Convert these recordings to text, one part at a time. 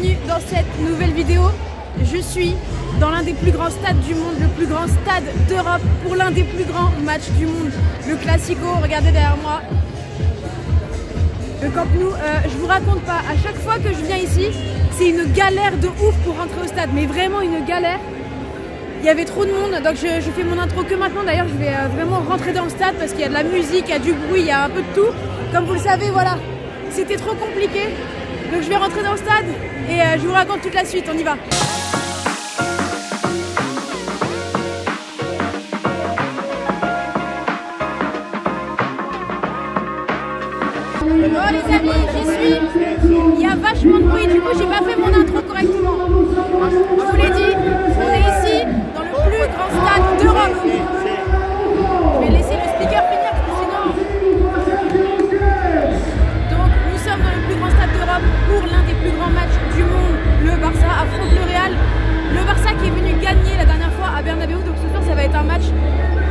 bienvenue dans cette nouvelle vidéo. Je suis dans l'un des plus grands stades du monde, le plus grand stade d'Europe pour l'un des plus grands matchs du monde, le Classico. Regardez derrière moi, le Camp Nou. Je vous raconte pas, à chaque fois que je viens ici, c'est une galère de ouf pour rentrer au stade, mais vraiment une galère. Il y avait trop de monde, donc je fais mon intro que maintenant. D'ailleurs, je vais vraiment rentrer dans le stade parce qu'il y a de la musique, il y a du bruit, il y a un peu de tout. Comme vous le savez, voilà, c'était trop compliqué. Donc je vais rentrer dans le stade et je vous raconte toute la suite, on y va. Bon les amis, j'y suis. Il y a vachement de bruit, du coup j'ai pas fait mon intro correctement. Je vous l'ai dit, on est ici dans le plus grand stade d'Europe. Je vais laisser le speaker finir parce que sinon... Donc nous sommes dans le plus grand stade d'Europe pour l'un des plus grands matchs du monde. Le Barça affronte le Real. Le Barça qui est venu gagner la dernière fois à Bernabéu, donc ce soir ça va être un match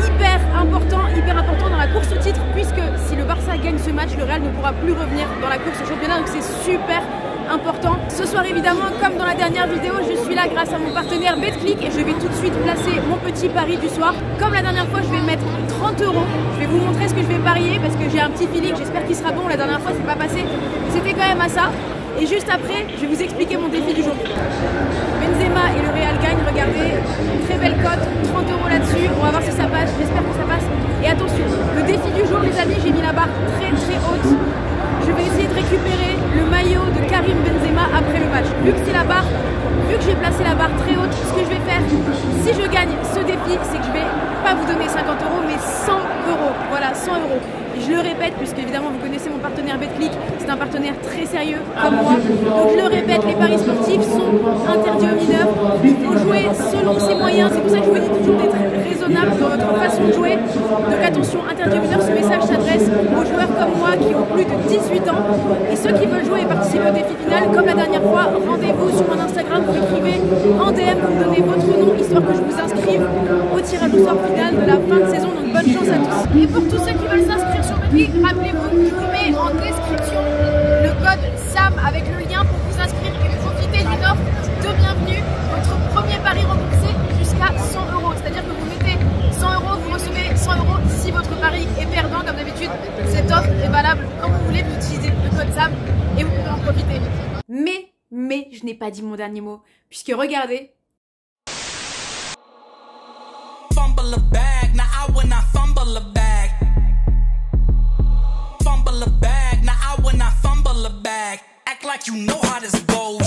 hyper important dans la course au titre, puisque si le Barça gagne ce match, le Real ne pourra plus revenir dans la course au championnat, donc c'est super important. Ce soir évidemment, comme dans la dernière vidéo, je suis là grâce à mon partenaire Betclic et je vais tout de suite placer mon petit pari du soir. Comme la dernière fois, je vais mettre 30 €. Je vais vous montrer ce que je vais parier parce que j'ai un petit feeling, j'espère qu'il sera bon. La dernière fois c'est pas passé, mais c'était quand même à ça. Et juste après, je vais vous expliquer mon défi du jour. Benzema et le Real gagnent, regardez, très belle cote, 30 € là-dessus. On va voir si ça passe, j'espère que ça passe. Et attention, le défi du jour les amis, j'ai mis la barre très haute. Je vais essayer de récupérer le maillot de Karim Benzema après le match. Vu que j'ai placé la barre très haute, ce que je vais faire, si je gagne ce défi, c'est que je vais pas vous donner 50 €, mais 100 €. Voilà, 100 €. Et je le répète, puisque évidemment vous connaissez mon partenaire Betclic, c'est un partenaire très sérieux comme moi. Donc je le répète, les paris sportifs sont interdits aux mineurs. Il faut jouer selon ses moyens. C'est pour ça que je vous dis toujours d'être raisonnable dans votre façon de jouer. Donc attention, interdit aux mineurs, ce message s'adresse aux joueurs comme moi qui ont plus de 18 ans. Et ceux qui veulent jouer et participer au défi final, comme la dernière fois, rendez-vous sur mon Instagram, vous m'écrivez en DM, vous me donnez votre nom, histoire que je vous inscrive au tirage au sort final de la fin de saison. Donc bonne chance à tous. Et pour tous ceux qui veulent s'inscrire sur Betclic, rappelez-vous, je vous mets en description le code SAM avec le lien pour vous inscrire et profiter d'une offre de bienvenue. Votre premier pari remboursé jusqu'à 100 €. C'est-à-dire que vous mettez 100 €, vous recevez 100 € si votre pari est perdant. Comme d'habitude, cette offre est valable quand vous voulez. Vous utilisez le code SAM et vous pouvez en profiter. Mais je n'ai pas dit mon dernier mot, puisque regardez. Fumble a bag, now I when I fumble a bag. Fumble a bag, now I when I fumble a bag. Act like you know how this goes.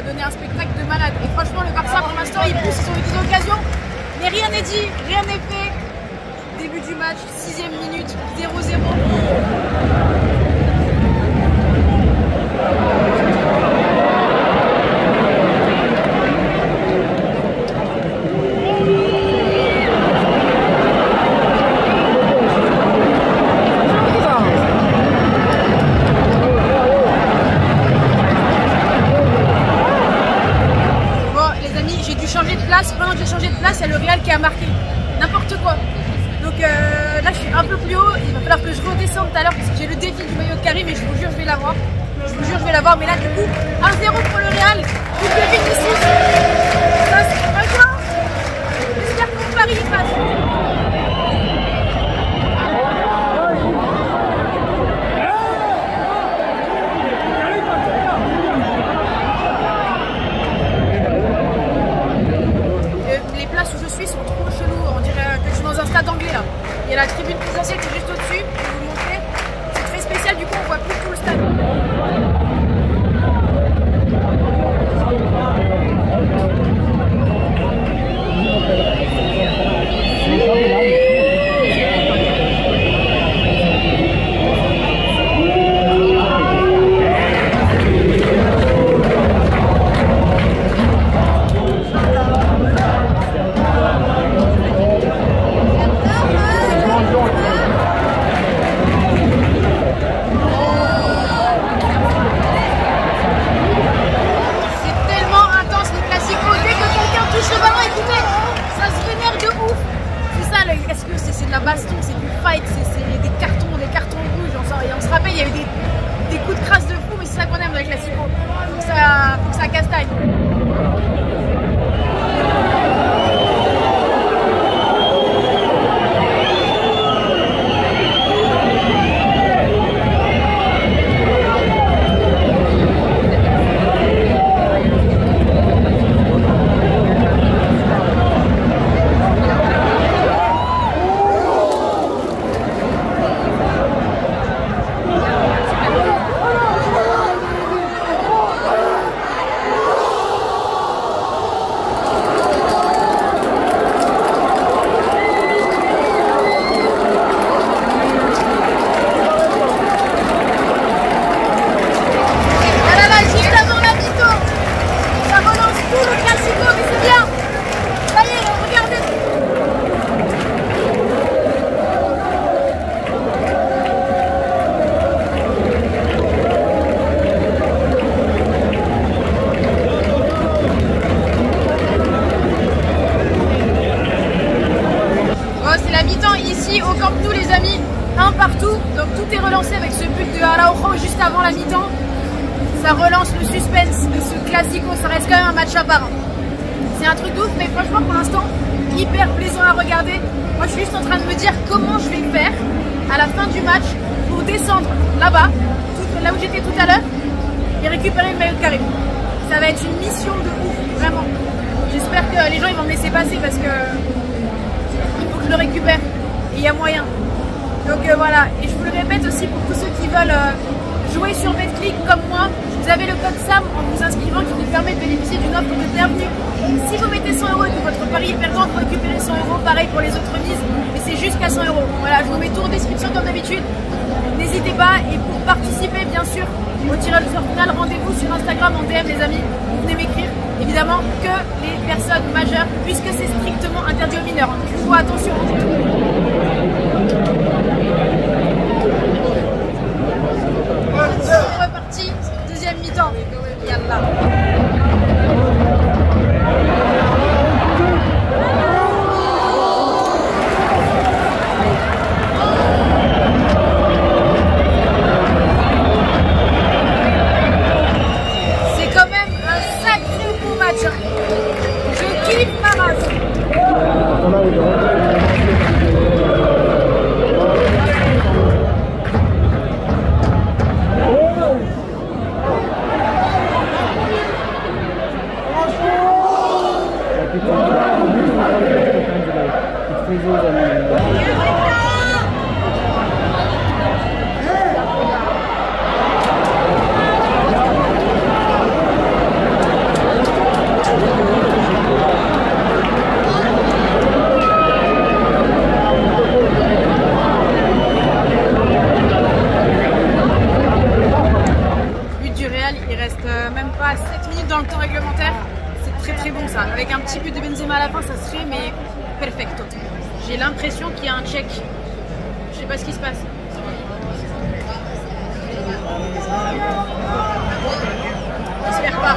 donner un spectacle de malade. Et franchement, le Barça, pour l'instant, ils poussent, ils ont eu des occasions, mais rien n'est dit, rien n'est fait. Début du match, 6e minute, 0-0. Pendant que j'ai changé de place, il y a le Real qui a marqué n'importe quoi. Donc là je suis un peu plus haut, il va falloir que je redescende tout à l'heure parce que j'ai le défi du maillot de Karim et je vous jure je vais l'avoir. Je vous jure je vais l'avoir, mais là du coup 1-0 pour le Real, plus de vite ici. Ça c'est pas grave. J'espère que Paris y passe. Il y a la tribune présidentielle qui est juste au-dessus, je vais vous montrer. C'est très spécial, du coup on voit plus tout le stade. C'est de la baston, c'est du fight, c'est des cartons rouges, et on se rappelle il y a eu des coups de crasse de fou, mais c'est ça qu'on aime dans les classicos, faut que ça castagne. Au Camp Nou les amis, un partout, donc tout est relancé avec ce but de Araujo juste avant la mi-temps. Ça relance le suspense de ce classico, ça reste quand même un match à part. C'est un truc d'ouf, mais franchement pour l'instant, hyper plaisant à regarder. Moi je suis juste en train de me dire comment je vais faire à la fin du match pour descendre là-bas, là où j'étais tout à l'heure, et récupérer le maillot de Karim. Ça va être une mission de ouf, vraiment. J'espère que les gens ils vont me laisser passer parce que il faut que je le récupère. Il y a moyen. Donc voilà, et je vous le répète aussi pour tous ceux qui veulent jouer sur Betclic comme moi, vous avez le code SAM en vous inscrivant qui vous permet de bénéficier d'une offre de bienvenue. Si vous mettez 100 € et que votre pari est perdant, vous récupérez 100 €, pareil pour les autres mises, mais c'est jusqu'à 100 €. Voilà, je vous mets tout en description comme d'habitude. N'hésitez pas, et pour participer bien sûr au tirage au sort final, rendez-vous sur Instagram en DM les amis, vous venez m'écrire. Évidemment que les personnes majeures, puisque c'est strictement interdit aux mineurs. Donc il faut attention. C'est reparti, deuxième mi-temps. Yallah. Je kiffe ma race. il reste même pas 7 minutes dans le temps réglementaire. C'est très bon ça. Avec un petit but de Benzema à la fin, ça se fait, mais perfecto. J'ai l'impression qu'il y a un check. Je sais pas ce qui se passe. J'espère pas.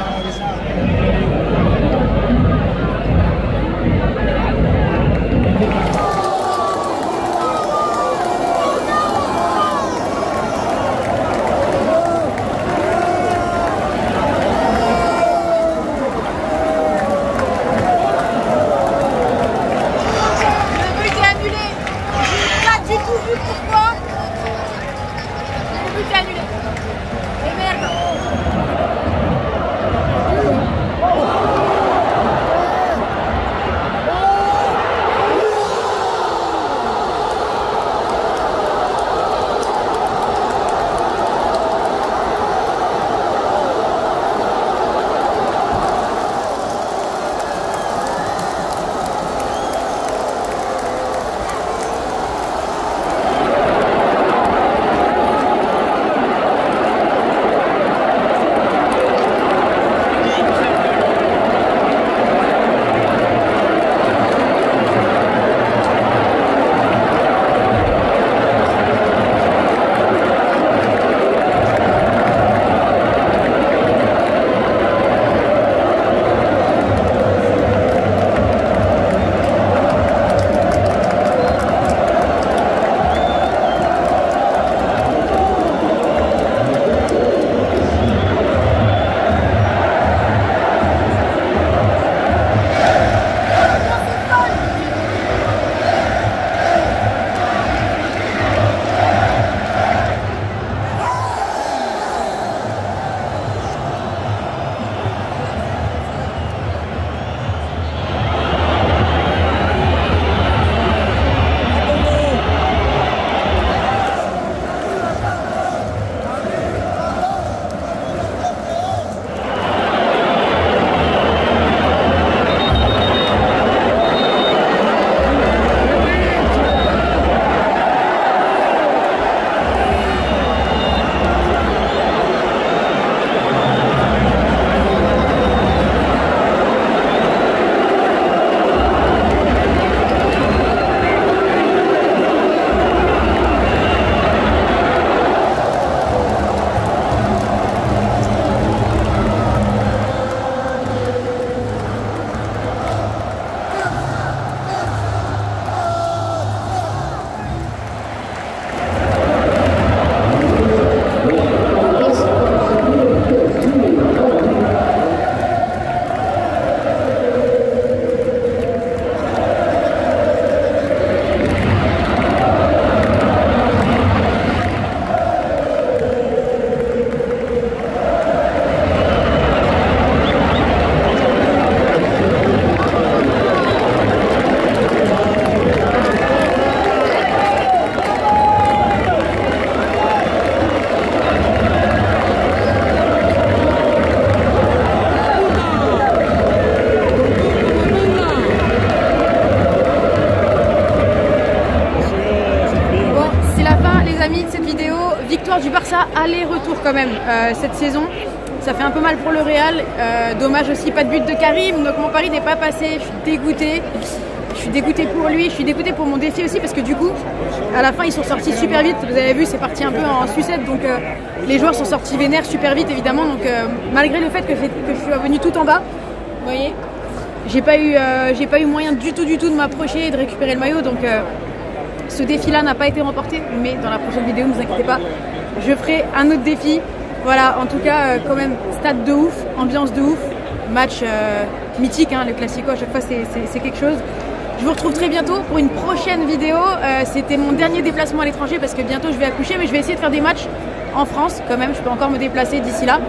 Du Barça aller-retour quand même cette saison, ça fait un peu mal pour le Real, dommage aussi pas de but de Karim, donc mon pari n'est pas passé, je suis dégoûtée pour lui, je suis dégoûtée pour mon défi aussi parce que du coup à la fin ils sont sortis super vite, vous avez vu c'est parti un peu en sucette, donc les joueurs sont sortis vénères super vite évidemment, donc malgré le fait que je suis revenu tout en bas, vous voyez, j'ai pas eu moyen du tout de m'approcher et de récupérer le maillot, donc ce défi là n'a pas été remporté, mais dans la prochaine vidéo ne vous inquiétez pas, je ferai un autre défi. Voilà, en tout cas, quand même, stade de ouf, ambiance de ouf, match mythique, hein, le Classico, à chaque fois c'est quelque chose. Je vous retrouve très bientôt pour une prochaine vidéo. C'était mon dernier déplacement à l'étranger parce que bientôt je vais accoucher, mais je vais essayer de faire des matchs en France quand même. Je peux encore me déplacer d'ici là.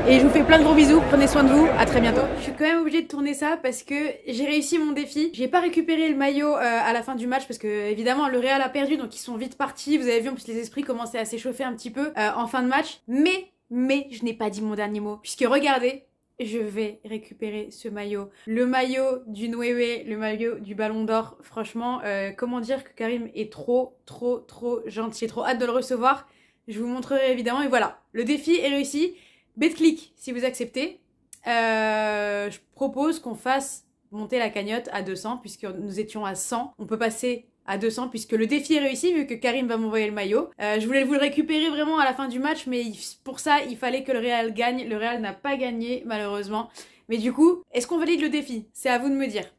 Et je vous fais plein de gros bisous, prenez soin de vous, à très bientôt. Je suis quand même obligée de tourner ça parce que j'ai réussi mon défi. J'ai pas récupéré le maillot à la fin du match parce que évidemment le Real a perdu, donc ils sont vite partis. Vous avez vu en plus les esprits commençaient à s'échauffer un petit peu en fin de match. Mais je n'ai pas dit mon dernier mot puisque regardez, je vais récupérer ce maillot. Le maillot du 9, le maillot du Ballon d'Or. Franchement, comment dire que Karim est trop gentil. J'ai trop hâte de le recevoir. Je vous montrerai évidemment. Et voilà, le défi est réussi. Betclic, si vous acceptez, je propose qu'on fasse monter la cagnotte à 200 puisque nous étions à 100. On peut passer à 200 puisque le défi est réussi vu que Karim va m'envoyer le maillot. Je voulais vous le récupérer vraiment à la fin du match, mais pour ça, il fallait que le Real gagne. Le Real n'a pas gagné, malheureusement. Mais du coup, est-ce qu'on valide le défi? C'est à vous de me dire.